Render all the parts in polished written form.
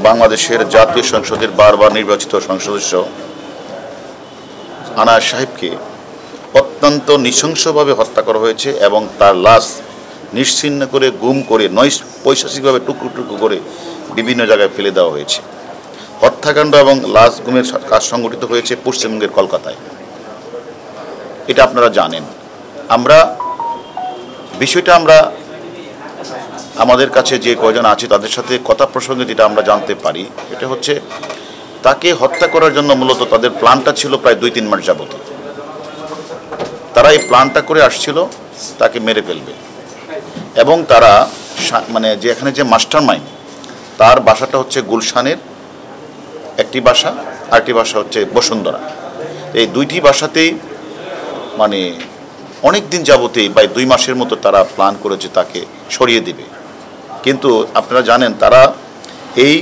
বাংলাদেশের জাতীয় সংসদের বারবার নির্বাচিত সংসদ সদস্য আনাস সাহেবকে অত্যন্ত নৃশংসভাবে হত্যা করা হয়েছে এবং তার লাশ নিশ্চিহ্ন করে গুম করে পৈশাচিকভাবে টুকরো টুকরো করে বিভিন্ন জায়গায় ফেলে দেওয়া হয়েছে। হত্যাকাণ্ড এবং লাশ গুমের কাজ সংগঠিত হয়েছে পশ্চিমবঙ্গের কলকাতায়। এটা আপনারা জানেন। বিষয়টা আমরা আমাদের কাছে যে কয়জন আছে তাদের সাথে কথা প্রসঙ্গে যেটা আমরা জানতে পারি, এটা হচ্ছে তাকে হত্যা করার জন্য মূলত তাদের প্ল্যানটা ছিল প্রায় 2-3 মাস যাবত। তারা এই প্ল্যানটা করে আসছিল তাকে মেরে ফেলবে, এবং তারা যে এখানে যে মাস্টার মাইন্ড তার বাসাটা হচ্ছে গুলশানের একটি বাসা, আরেকটি বাসা হচ্ছে বসুন্ধরা। এই দুইটি বাসাতেই অনেক দিন যাবতেই প্রায় 2 মাসের মতো তারা প্ল্যান করেছে তাকে সরিয়ে দিবে। কিন্তু আপনারা জানেন তারা এই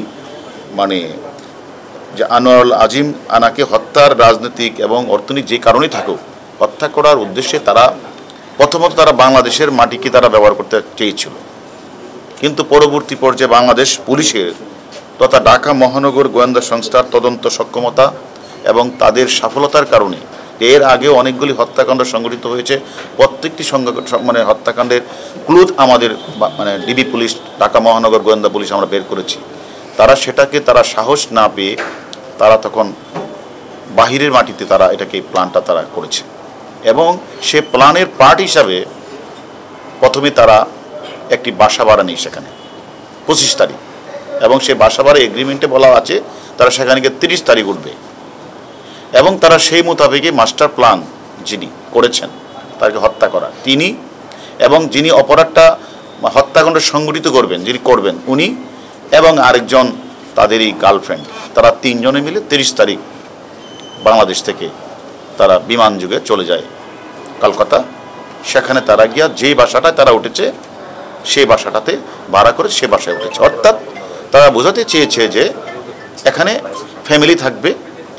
যে আনোয়ারুল আজিম আনাকে হত্যার রাজনৈতিক এবং অর্থনৈতিক যে কারণেই থাকুক, হত্যা করার উদ্দেশ্যে তারা প্রথমত বাংলাদেশের মাটিকে তারা ব্যবহার করতে চেয়েছিল। কিন্তু পরবর্তী পর্যায়ে বাংলাদেশ পুলিশের তথা ঢাকা মহানগর গোয়েন্দা সংস্থার তদন্ত সক্ষমতা এবং তাদের সফলতার কারণে এর আগেও অনেকগুলি হত্যাকাণ্ড সংঘটিত হয়েছে। প্রত্যেকটি হত্যাকাণ্ডের ক্লুজ আমাদের ডিবি পুলিশ, ঢাকা মহানগর গোয়েন্দা পুলিশ আমরা বের করেছি। তারা সাহস না পেয়ে তারা তখন বাহিরের মাটিতে তারা প্ল্যানটা তারা করেছে, এবং সে প্ল্যানের পার্ট হিসাবে প্রথমে তারা একটি বাসা ভাড়া নেই সেখানে 25 তারিখ, এবং সে বাসা ভাড়া এগ্রিমেন্টে বলা আছে তারা সেখানে গিয়ে 30 তারিখ উঠবে, এবং তারা সেই মোতাবেকই মাস্টার প্ল্যান যিনি করেছেন তাকে হত্যা করা তিনি, এবং যিনি অপরাধটা হত্যাকাণ্ড সংগঠিত করবেন উনি, এবং আরেকজন তাদেরই গার্লফ্রেন্ড, তারা 3 জনে মিলে 30 তারিখ বাংলাদেশ থেকে তারা বিমান যুগে চলে যায় কলকাতা। সেখানে তারা গিয়া যেই বাসাটায় তারা উঠেছে সেই বাসাটাতে ভাড়া করে সে বাসায় উঠেছে। অর্থাৎ তারা বোঝাতে চেয়েছে যে এখানে ফ্যামিলি থাকবে,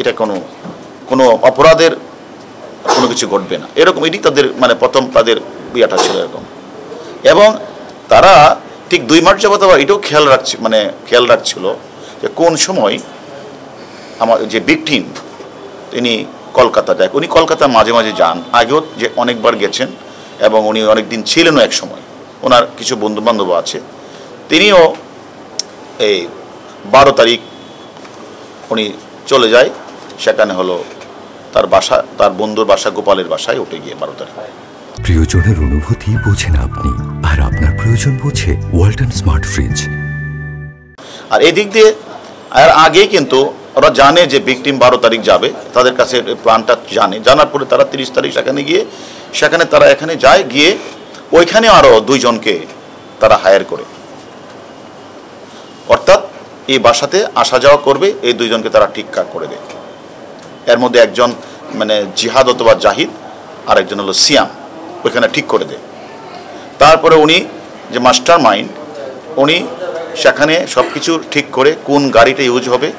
এটা কোনো অপরাধের কোনো কিছু ঘটবে না, এরকম এটি তাদের প্রথম তাদের বিয়াটা ছিল এরকম। এবং তারা ঠিক 2 মাস যাবত আবার এটাও খেয়াল রাখছিল যে কোন সময় আমার যে ভিকটিম তিনি কলকাতা যায়। উনি কলকাতা মাঝে মাঝে যান, আগেও যে অনেকবার গেছেন, এবং উনি অনেক দিন ছিলেনও এক সময়, ওনার কিছু বন্ধুবান্ধব আছে। তিনিও এই 12 তারিখ উনি চলে যায়, সেখানে হলো তার বন্ধুর বাসা গোপালের বাসায় উঠে গিয়ে 12 তারিখ। প্রিয়জনের অনুভূতি বোঝেন আপনি, আর আপনার প্রয়োজন বোঝে ওয়ালটন স্মার্ট ফ্রিজ। আর এদিক দিয়ে আগেই কিন্তু ওরা জানে যে ভিকটিম 12 তারিখ যাবে, তাদের কাছে প্ল্যানটা জানার পরে তারা 30 তারিখ সেখানে তারা এখানে যায়, গিয়ে ওইখানে আরও 2 জনকে তারা হায়ার করে, অর্থাৎ এই বাসাতে আসা যাওয়া করবে এই 2 জনকে তারা ঠিকঠাক করে দেয়। এর মধ্যে একজন জিহাদ অথবা জাহিদ, আর একজন হলো সিয়াম, ওইখানে ঠিক করে দেয়। তারপরে উনি যে মাস্টার মাইন্ড, উনি সেখানে সব কিছু ঠিক করে কোন গাড়িটা ইউজ হবে,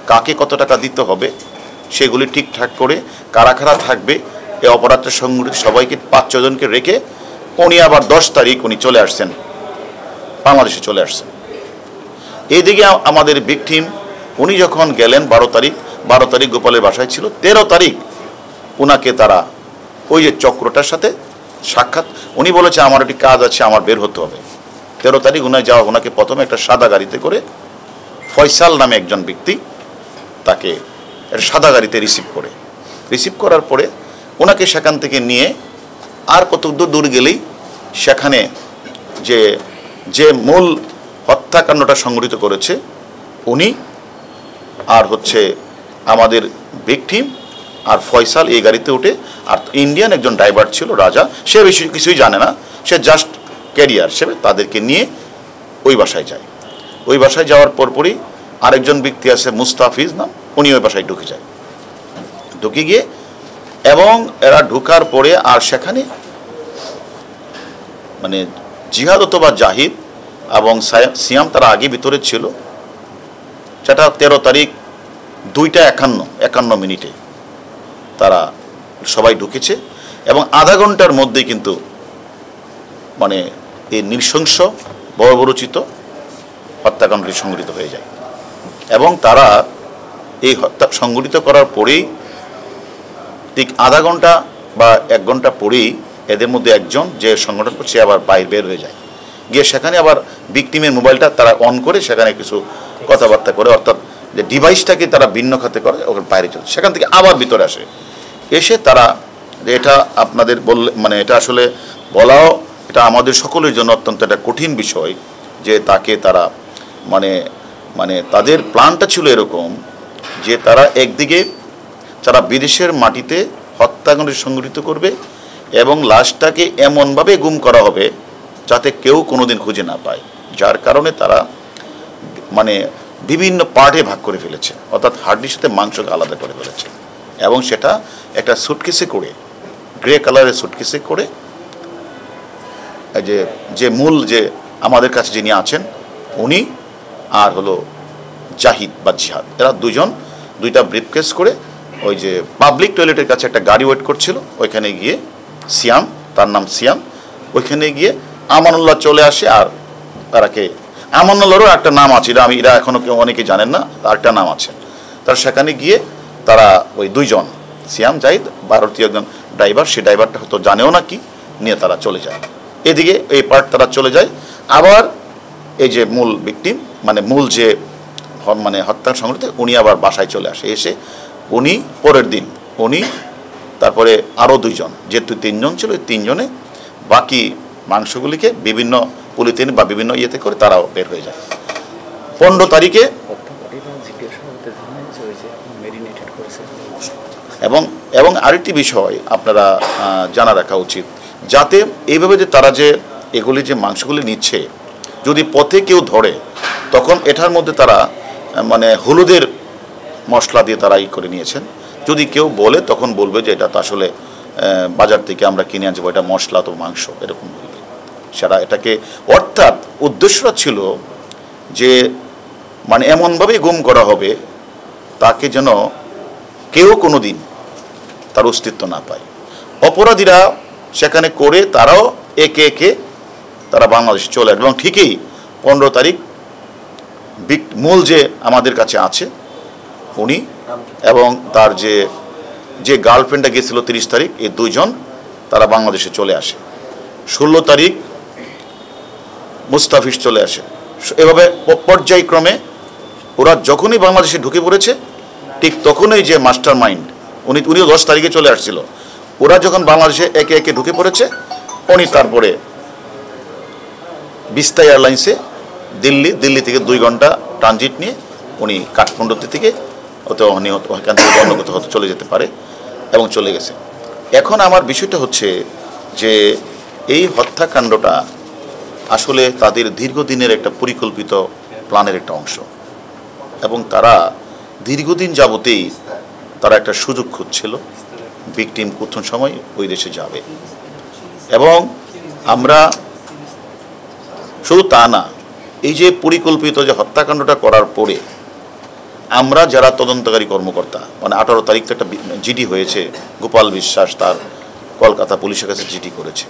কাকে কত টাকা দিতে হবে, সেগুলি ঠিকঠাক করে কারা কারা থাকবে এই অপরাধটা সংগঠিত সবাইকে 5-6 জনকে রেখে উনি আবার 10 তারিখ উনি চলে আসছেন, বাংলাদেশে চলে আসছেন। এইদিকে আমাদের ভিকটিম উনি যখন গেলেন 12 তারিখ গোপালের বাসায় ছিল, 13 তারিখ উনাকে তারা ওই যে চক্রটার সাথে সাক্ষাৎ, উনি বলেছে আমার একটি কাজ আছে, আমার বের হতে হবে। 13 তারিখ ওনাকে প্রথমে একটা সাদা গাড়িতে করে ফয়সাল নামে একজন ব্যক্তি তাকে সাদা গাড়িতে রিসিভ করার পরে ওনাকে সেখান থেকে নিয়ে আর কত দূর গেলেই সেখানে যে মূল হত্যাকাণ্ডটা সংঘটিত করেছে উনি, আর হচ্ছে আমাদের ভিকটিম আর ফয়সাল এই গাড়িতে উঠে, আর ইন্ডিয়ান একজন ড্রাইভার ছিল রাজা, সে বেশি কিছুই জানে না, সে জাস্ট ক্যারিয়ার হিসেবে তাদেরকে নিয়ে ওই বাসায় যায়। ওই বাসায় যাওয়ার পরপরই আরেকজন ব্যক্তি আছে মুস্তাফিজ নাম, উনি ওই বাসায় ঢুকে গিয়ে, এবং এরা ঢুকার পরে আর সেখানে জিহাদ অথবা জাহিদ এবং সিয়াম তারা আগে ভিতরে ছিল। সেটা 13 তারিখ 2:51 তারা সবাই ঢুকেছে, এবং আধা ঘন্টার মধ্যেই কিন্তু এই নৃশংস বর্বরচিত হত্যাকাণ্ডটি সংঘটিত হয়ে যায়। এবং তারা এই হত্যা সংঘটিত করার পরেই ঠিক আধা ঘন্টা বা 1 ঘন্টা পরেই এদের মধ্যে একজন যে সংগঠন করছে আবার বাইরে বের হয়ে যায়, গিয়ে সেখানে আবার ভিকটিমের মোবাইলটা তারা অন করে সেখানে কিছু কথাবার্তা করে, অর্থাৎ যে ডিভাইসটাকে তারা ভিন্ন খাতে করে ওখানে বাইরে চলে, সেখান থেকে আবার ভিতরে আসে, এসে তারা এটা আপনাদের বললে মানে এটা আসলে বলাও এটা আমাদের সকলের জন্য অত্যন্ত একটা কঠিন বিষয় যে তাকে তারা মানে মানে তাদের প্ল্যানটা ছিল এরকম যে তারা একদিকে তারা বিদেশের মাটিতে হত্যাকাণ্ড সংঘটিত করবে এবং লাশটাকে এমনভাবে গুম করা হবে যাতে কেউ কোনোদিন খুঁজে না পায়, যার কারণে তারা মানে বিভিন্ন পার্টে ভাগ করে ফেলেছে, অর্থাৎ হাড্ডির সাথে মাংসকে আলাদা করে ফেলেছে এবং সেটা একটা সুটকেসে করে গ্রে কালারের সুটকেসে করে যে মূল যে আমাদের কাছে যিনি আছেন উনি আর হলো জাহিদ বা জিহাদ, এরা দুইটা ব্রিফকেস করে ওই যে পাবলিক টয়লেটের কাছে একটা গাড়ি ওয়েট করছিল, ওইখানে গিয়ে সিয়াম, তার নাম সিয়াম, ওইখানে গিয়ে আমানুল্লাহ চলে আসে। আর তারাকে আমানুল্লাহরও একটা নাম আছে, এরা এখনও কেউ অনেকে জানেন না, আরেকটা নাম আছে তার, সেখানে গিয়ে তারা ওই দুইজন সিয়াম জাহিদ ভারতীয় একজন ড্রাইভার, সেই ড্রাইভারটা হয়তো জানেও না কি নিয়ে তারা চলে যায়, এদিকে এই পার্ট তারা চলে যায়। আবার এই যে মূল ভিকটিম মানে মূল যে মানে হত্যা সংঘটিত উনি আবার বাসায় চলে আসে, এসে উনি পরের দিন উনি তারপরে আরও দুইজন, যেহেতু 3 জন ছিল, 3 জনে বাকি মাংসগুলিকে বিভিন্ন পলিথিন বা বিভিন্ন ইয়েতে করে তারাও বের হয়ে যায়। 15 তারিখে এবং আরেকটি বিষয় আপনারা জানা রাখা উচিত, যাতে এইভাবে যে তারা যে এগুলি যে মাংসগুলি নিচ্ছে যদি পথে কেউ ধরে তখন এটার মধ্যে তারা মানে হলুদের মশলা দিয়ে তারা করে নিয়েছেন, যদি কেউ বলে তখন বলবে যে এটা তো আসলে বাজার থেকে আমরা কিনে আনছি, এটা মশলা তো মাংস এরকম বলবে সেটা এটাকে, অর্থাৎ উদ্দেশ্যটা ছিল যে মানে এমনভাবেই গুম করা হবে তাকে যেন কেউ কোনো দিন তার অস্তিত্ব না পায়। অপরাধীরা সেখানে করে তারাও একে একে তারা বাংলাদেশে চলে আসবে এবং ঠিকই 15 তারিখ মূল যে আমাদের কাছে আছে উনি এবং তার যে গার্লফ্রেন্ডটা গিয়েছিল 30 তারিখ, এই 2 জন তারা বাংলাদেশে চলে আসে। 16 তারিখ মুস্তাফিজ চলে আসে। এভাবে পর্যায়ক্রমে ওরা যখনই বাংলাদেশে ঢুকে পড়েছে ঠিক তখনই যে মাস্টার মাইন্ড উনিও 10 তারিখে চলে আসছিল, ওরা যখন বাংলাদেশে একে একে ঢুকে পড়েছে উনি তারপরে বিস্তা এয়ারলাইন্সে দিল্লি থেকে 2 ঘন্টা ট্রানজিট নিয়ে উনি কাঠমান্ডু থেকে ওখান থেকে অন্য কোথাও চলে যেতে পারে এবং চলে গেছে। এখন আমার বিষয়টা হচ্ছে যে এই হত্যাকাণ্ডটা আসলে তাদের দীর্ঘদিনের একটা পরিকল্পিত প্ল্যানের একটা অংশ এবং তারা দীর্ঘদিন যাবতেই তারা একটা সুযোগ খুঁজছিল ভিকটিম কোন সময় ওই দেশে যাবে। এবং আমরা শুধু তা না, এই যে পরিকল্পিত যে হত্যাকাণ্ডটা করার পরে আমরা যারা তদন্তকারী কর্মকর্তা মানে 18 তারিখ তো একটা জিডি হয়েছে, গোপাল বিশ্বাস তার কলকাতা পুলিশের কাছে জিডি করেছে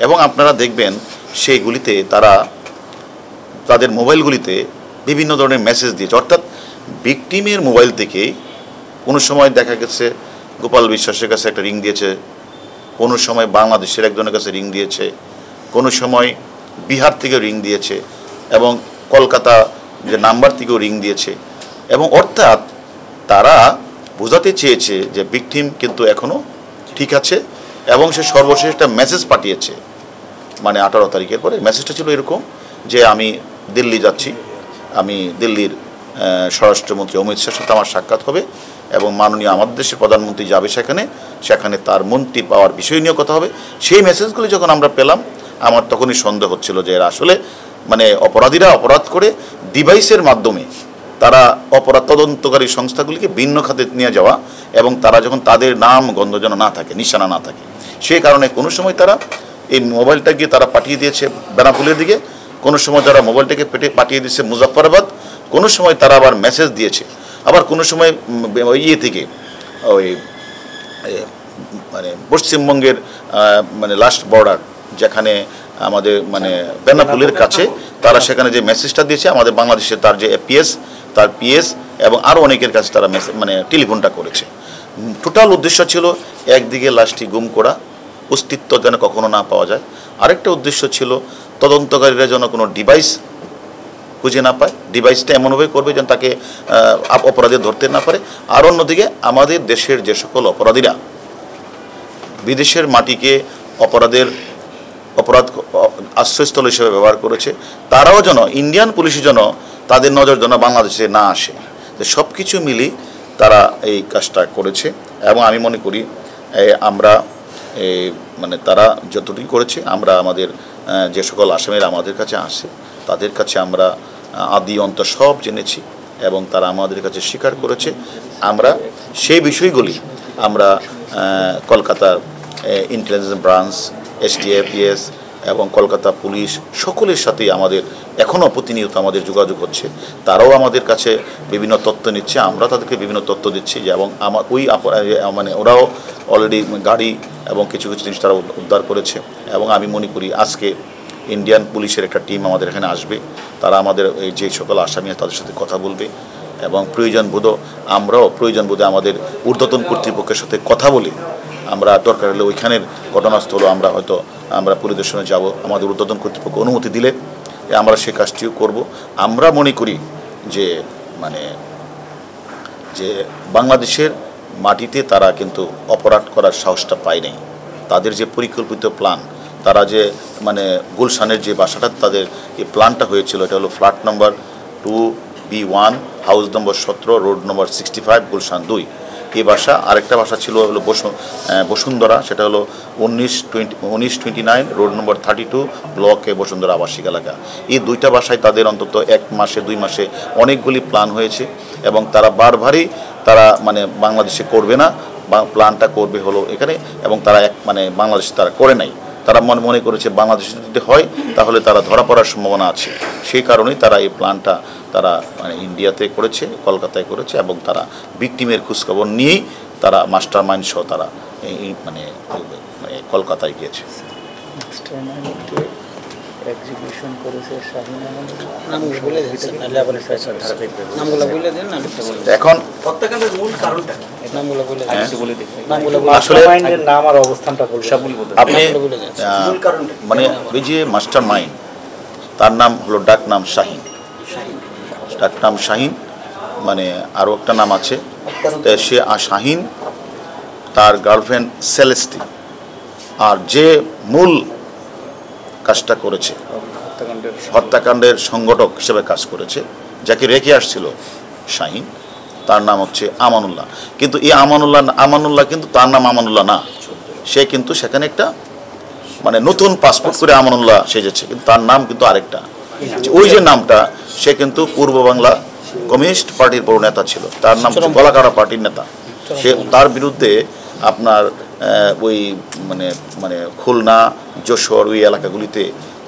এবং আপনারা দেখবেন সেইগুলিতে তারা তাদের মোবাইলগুলিতে বিভিন্ন ধরনের মেসেজ দিয়েছে, অর্থাৎ ভিকটিমের মোবাইল থেকেই কোনো সময় দেখা গেছে গোপাল বিশ্বাসের কাছে একটা রিং দিয়েছে, কোনো সময় বাংলাদেশের একজনের কাছে রিং দিয়েছে, কোনো সময় বিহার থেকে রিং দিয়েছে এবং কলকাতা যে নাম্বার থেকেও রিং দিয়েছে এবং অর্থাৎ তারা বোঝাতে চেয়েছে যে ভিকটিম কিন্তু এখনও ঠিক আছে এবং সে সর্বশেষ একটা মেসেজ পাঠিয়েছে মানে 18 তারিখের পরে। মেসেজটা ছিল এরকম যে আমি দিল্লি যাচ্ছি, আমি দিল্লির স্বরাষ্ট্রমন্ত্রী অমিত শাহের সাথে আমার সাক্ষাৎ হবে এবং মাননীয় আমাদের দেশের প্রধানমন্ত্রী যাবে সেখানে তার মন্ত্রী পাওয়ার বিষয় নিয়ে কথা হবে। সেই মেসেজগুলি যখন আমরা পেলাম আমার তখনই সন্দেহ হচ্ছিল যে এরা আসলে মানে অপরাধীরা অপরাধ করে ডিভাইসের মাধ্যমে তারা অপরাধ তদন্তকারী সংস্থাগুলিকে ভিন্ন খাতে নিয়ে যাওয়া এবং তারা যখন তাদের নাম গন্ধ যেন না থাকে, নিশানা না থাকে, সেই কারণে কোনো সময় তারা এই মোবাইলটা গিয়ে তারা পাঠিয়ে দিয়েছে বেনাপুলের দিকে, কোনো সময় তারা মোবাইলটাকে পাঠিয়ে দিয়েছে মুজাফফরাবাদ, কোনো সময় তারা আবার মেসেজ দিয়েছে, আবার কোনো সময় ইয়ে থেকে ওই মানে পশ্চিমবঙ্গের মানে লাস্ট বর্ডার যেখানে আমাদের মানে বেনাপুলের কাছে তারা সেখানে যে মেসেজটা দিয়েছে আমাদের বাংলাদেশের তার যে এপিএস তার পিএস এবং আরও অনেকের কাছে তারা মানে টেলিফোনটা করেছে। টোটাল উদ্দেশ্য ছিল একদিকে লাশটি গুম করা, অস্তিত্ব যেন কখনো না পাওয়া যায়, আরেকটা উদ্দেশ্য ছিল তদন্তকারীরা যেন কোনো ডিভাইস খুঁজে না পায়, ডিভাইসটা এমনভাবে করবে যেন তাকে অপরাধী ধরতে না পারে। আর অন্যদিকে আমাদের দেশের যে সকল অপরাধীরা বিদেশের মাটিকে অপরাধ আশ্রয়স্থল হিসেবে ব্যবহার করেছে, তারাও যেন ইন্ডিয়ান পুলিশ যেন তাদের নজর যেন বাংলাদেশে না আসে। সব কিছু মিলিয়ে তারা এই কাজটা করেছে এবং আমি মনে করি আমরা মানে তারা যতটুকু করেছে, আমরা আমাদের যে সকল আসামিরা আমাদের কাছে আসে তাদের কাছে আমরা আদি অন্ত সব জেনেছি এবং তারা আমাদের কাছে স্বীকার করেছে। আমরা সেই বিষয়গুলি আমরা কলকাতার ইন্টেলিজেন্স ব্রাঞ্চ, এসটিএফ এবং কলকাতা পুলিশ সকলের সাথেই আমাদের এখনও প্রতিনিয়ত আমাদের যোগাযোগ হচ্ছে। তারাও আমাদের কাছে বিভিন্ন তথ্য নিচ্ছে, আমরা তাদেরকে বিভিন্ন তথ্য দিচ্ছি যে এবং আমার মানে ওরাও অলরেডি গাড়ি এবং কিছু কিছু জিনিস তারা উদ্ধার করেছে। এবং আমি মনে করি আজকে ইন্ডিয়ান পুলিশের একটা টিম আমাদের এখানে আসবে, তারা আমাদের এই যে সকল আসামি তাদের সাথে কথা বলবে এবং প্রয়োজন বোধে আমাদের ঊর্ধ্বতন কর্তৃপক্ষের সাথে কথা বলে আমরা দরকার হলে ওইখানের ঘটনাস্থল আমরা পরিদর্শনে যাব, আমাদের ঊর্ধ্বতন কর্তৃপক্ষ অনুমতি দিলে আমরা সে কাজটিও করব। আমরা মনে করি যে বাংলাদেশের মাটিতে তারা কিন্তু অপরাধ করার সাহসটা পায় নাই। তাদের যে পরিকল্পিত প্ল্যান, তারা যে গুলশানের যে বাসাটা তাদের এই প্ল্যানটা হয়েছিল, এটা হলো flat number 2B1 house number 17 road number 65 Gulshan 2 এই বাসা। আরেকটা বাসা ছিল হলো বসুন্ধরা, সেটা হলো 1929 রোড নম্বর 32 ব্লকে বসুন্ধরা আবাসিক এলাকা। এই দুইটা বাসায় তাদের অন্তত 1 মাসে 2 মাসে অনেকগুলি প্ল্যান হয়েছে এবং তারা বারবারই বাংলাদেশে করবে না, প্ল্যানটা করবে হলো এখানে এবং তারা বাংলাদেশে তারা করে নাই। তারা মনে করেছে বাংলাদেশে যদি হয় তাহলে তারা ধরা পড়ার সম্ভাবনা আছে, সেই কারণেই তারা এই প্ল্যানটা তারা ইন্ডিয়াতে করেছে, কলকাতায় করেছে এবং তারা ভিকটিমের খোঁজখবর নিয়েই তারা মাস্টার মাইন্ড সহ তারা কলকাতায় গিয়েছে। এখন আসলে আপনি ওই যে মাস্টার মাইন্ড তার নাম হলো ডাক নাম শাহিন, আরও একটা নাম আছে সে শাহিন, তার গার্লফ্রেন্ড সেলেস্টি, আর যে মূল কাজটা করেছে হত্যাকাণ্ডের সংগঠক হিসেবে কাজ করেছে, যাকে রেখে আসছিল শাহিন, তার নাম হচ্ছে আমানুল্লাহ। কিন্তু এই আমানুল্লাহ কিন্তু তার নাম আমানুল্লাহ না, সে কিন্তু সেখানে একটা নতুন পাসপোর্ট করে আমানুল্লাহ সেজেছে, কিন্তু তার নাম কিন্তু আরেকটা। ওই যে নামটা, সে কিন্তু পূর্ব বাংলা কমিউনিস্ট পার্টির বড় নেতা ছিল, তার নাম হচ্ছে গলাকাটা পার্টির নেতা। সে তার বিরুদ্ধে আপনার ওই খুলনা, যশোর ওই এলাকাগুলিতে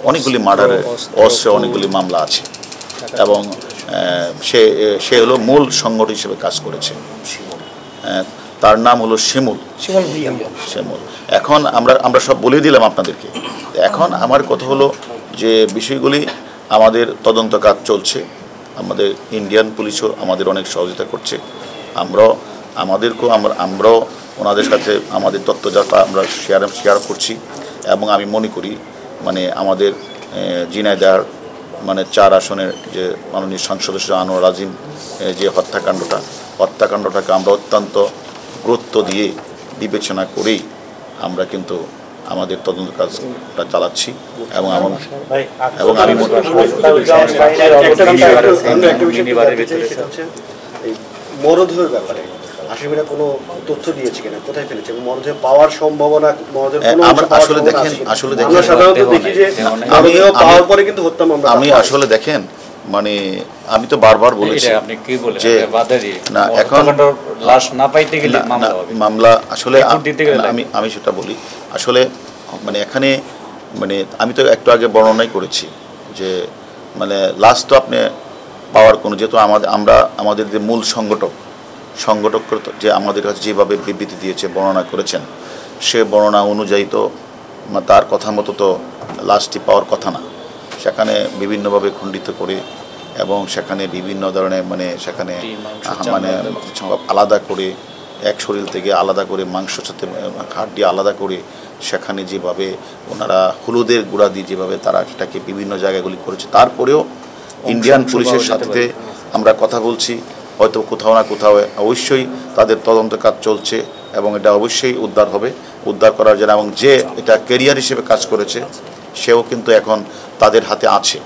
অনেকগুলি মার্ডারের অস্ত্রে অনেকগুলি মামলা আছে এবং সে হলো মূল সংগঠন হিসেবে কাজ করেছে। তার নাম হলো শিমুল। এখন আমরা সব বলে দিলাম আপনাদেরকে। এখন আমার কথা হলো যে বিষয়গুলি আমাদের তদন্ত কাজ চলছে, আমাদের ইন্ডিয়ান পুলিশও আমাদের অনেক সহযোগিতা করছে, আমরাও ওনাদের সাথে আমাদের তথ্য যা আমরা শেয়ার করছি এবং আমি মনে করি আমাদের ঝিনাইদহ 4 আসনের যে মাননীয় সংসদ সদস্য আনোয়ার আজিম যে হত্যাকাণ্ডটাকে আমরা অত্যন্ত গুরুত্ব দিয়ে বিবেচনা করেই আমরা কিন্তু আমাদের তদন্ত কাজটা চালাচ্ছি এবং আমি মরদেহের ব্যাপারে আসামিরা কোনো তথ্য দিয়েছে কিনা, কোথায় ফেলেছে এবং মরদেহ পাওয়ার সম্ভাবনা, আসলে দেখেন আমরা সাধারণত দেখি যে মরদেহ পাওয়ার পরে কিন্তু হত্যা মামলা। আমি আসলে দেখেন আমি তো বারবার বলেছি যে না, এখন লাশ না পাইতে গেলে মামলা আসলে আমি সেটা বলি আসলে এখানে আমি তো একটু আগে বর্ণনাই করেছি যে লাশ তো আপনি পাওয়ার কোনো, যেহেতু আমাদের যে মূল সংগঠক যে আমাদের কাছে যেভাবে বিবৃতি দিয়েছে, বর্ণনা করেছেন, সে বর্ণনা অনুযায়ী তো তার কথা মতো তো লাশটি পাওয়ার কথা না, সেখানে বিভিন্নভাবে খণ্ডিত করে এবং সেখানে বিভিন্ন ধরনের মানে সেখানে মানে আলাদা করে এক শরীর থেকে আলাদা করে মাংসর সাথে হাড্ডি আলাদা করে সেখানে যেভাবে ওনারা হলুদের গুঁড়া দিয়ে যেভাবে তারা এটাকে বিভিন্ন জায়গাগুলি করেছে, তারপরেও ইন্ডিয়ান পুলিশের সাথে আমরা কথা বলছি, হয়তো কোথাও না কোথাও অবশ্যই তাদের তদন্ত কাজ চলছে এবং এটা অবশ্যই উদ্ধার করার জন্য, এবং যে এটা ক্যারিয়ার হিসেবে কাজ করেছে সেও কিন্তু এখন তাদের হাতে আছে।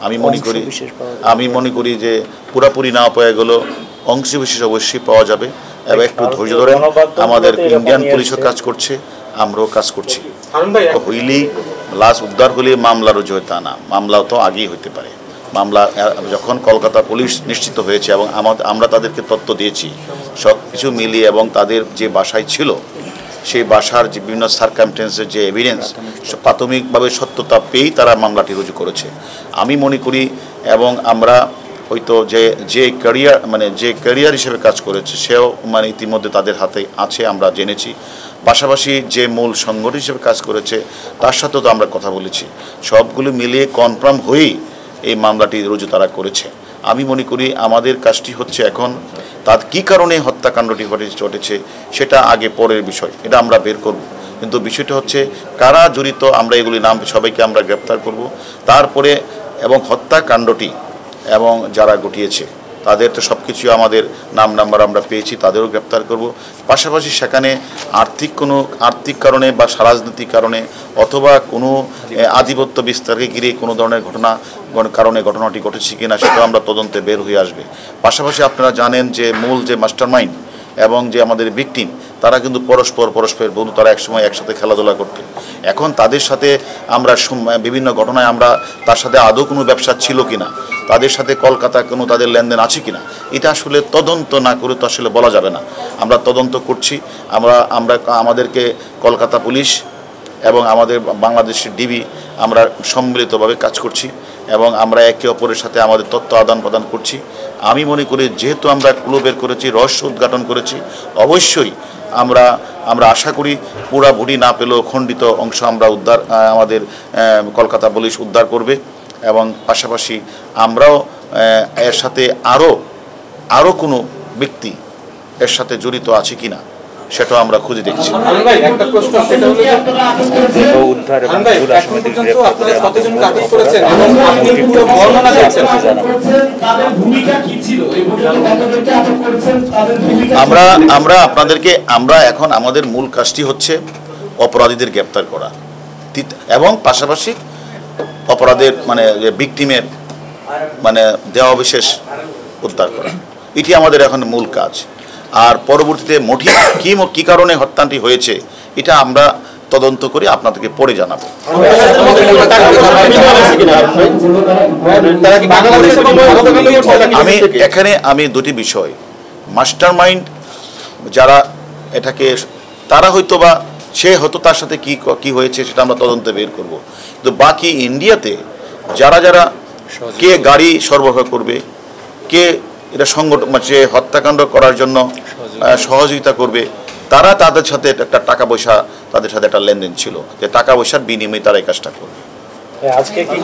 আমি মনে করি যে পুরাপুরি না পাওয়া গেলেও অংশবিশেষ অবশ্যই পাওয়া যাবে, এবং একটু ধৈর্য ধরেন, আমাদের ইন্ডিয়ান পুলিশও কাজ করছে, আমরাও কাজ করছি। হইলেই লাশ উদ্ধার হলে মামলা রুজু হয় তা না, মামলাও তো আগেই হইতে পারে। মামলা যখন কলকাতা পুলিশ নিশ্চিত হয়েছে এবং আমরা তাদেরকে তথ্য দিয়েছি সব কিছু মিলিয়ে, এবং তাদের যে বাসায় ছিল সেই বাসার যে বিভিন্ন সার্কামস্টেন্সের যে এভিডেন্স প্রাথমিকভাবে সত্যতা পেয়েই তারা মামলাটি রুজু করেছে। আমি মনে করি, এবং আমরা হয়তো যে ক্যারিয়ার হিসেবে কাজ করেছে সেও মানে ইতিমধ্যে তাদের হাতে আছে, আমরা জেনেছি। পাশাপাশি যে মূল সংগঠন হিসেবে কাজ করেছে তার সাথেও তো আমরা কথা বলেছি, সবগুলো মিলিয়ে কনফার্ম হয়েই এই মামলাটি রুজু তারা করেছে। আমি মনে করি আমাদের কাজটি হচ্ছে এখন তার কী কারণে হত্যাকাণ্ডটি ঘটেছে সেটা আগে পরের বিষয়, এটা আমরা বের করব, কিন্তু বিষয়টা হচ্ছে কারা জড়িত, আমরা এগুলি নাম সবাইকে আমরা গ্রেপ্তার করব। তারপরে এবং হত্যাকাণ্ডটি এবং যারা ঘটিয়েছে তাদের তো সব কিছু আমাদের নাম্বার আমরা পেয়েছি, তাদেরও গ্রেপ্তার করব। পাশাপাশি সেখানে আর্থিক কারণে বা রাজনৈতিক কারণে অথবা কোনো আধিপত্য বিস্তারকে ঘিরে কোনো ধরনের কারণে ঘটনাটি ঘটেছে কিনা সেটাও আমরা তদন্তে বের হয়ে আসবে। পাশাপাশি আপনারা জানেন যে মূল যে মাস্টারমাইন্ড এবং যে আমাদের ভিকটিম তারা কিন্তু পরস্পরের বন্ধু, তারা একসময় একসাথে খেলাধুলা করতে। এখন তাদের সাথে আমরা বিভিন্ন ঘটনায় আমরা তার সাথে আদৌ কোনো ব্যবসা ছিল কিনা, তাদের সাথে কলকাতা কোনো তাদের লেনদেন আছে কিনা, এটা আসলে তদন্ত না করে তো আসলে বলা যাবে না। আমরা তদন্ত করছি, আমাদেরকে কলকাতা পুলিশ এবং আমাদের বাংলাদেশের ডিবি আমরা সম্মিলিতভাবে কাজ করছি এবং আমরা একে অপরের সাথে আমাদের তথ্য আদান প্রদান করছি। আমি মনে করি যেহেতু আমরা ক্লু বের করেছি, রহস্য উদ্ঘাটন করেছি, অবশ্যই আমরা আশা করি পুরাপুরি না পেলেও খণ্ডিত অংশ আমরা আমাদের কলকাতা পুলিশ উদ্ধার করবে, এবং পাশাপাশি আমরাও এর সাথে আরও কোনো ব্যক্তি এর সাথে জড়িত আছে কিনা সেটাও আমরা খুঁজে দেখছি। আমরা এখন আমাদের মূল কাজটি হচ্ছে অপরাধীদের গ্রেপ্তার করা এবং পাশাপাশি অপরাধের মানে ভিকটিমের মানে দেহাবশেষ উদ্ধার করা, এটি আমাদের এখন মূল কাজ। আর পরবর্তীতে মোটিভ কী কারণে হত্যাটি হয়েছে এটা আমরা তদন্ত করে আপনাদেরকে পরে জানাবো। আমি দুটি বিষয়, মাস্টারমাইন্ড যারা এটাকে তারা হয়তোবা সে হয়তো তার সাথে কি হয়েছে সেটা আমরা তদন্তে বের করব, কিন্তু বাকি ইন্ডিয়াতে যারা কে গাড়ি সরবরাহ করবে, কে এটা সংগঠন যে হত্যাকাণ্ড করার জন্য সহযোগিতা করবে, তাদের সাথে একটা টাকা পয়সা তাদের সাথে একটা লেনদেন ছিল, যে টাকা পয়সার বিনিময়ে তারা এই কাজটা করবে। আজকে কি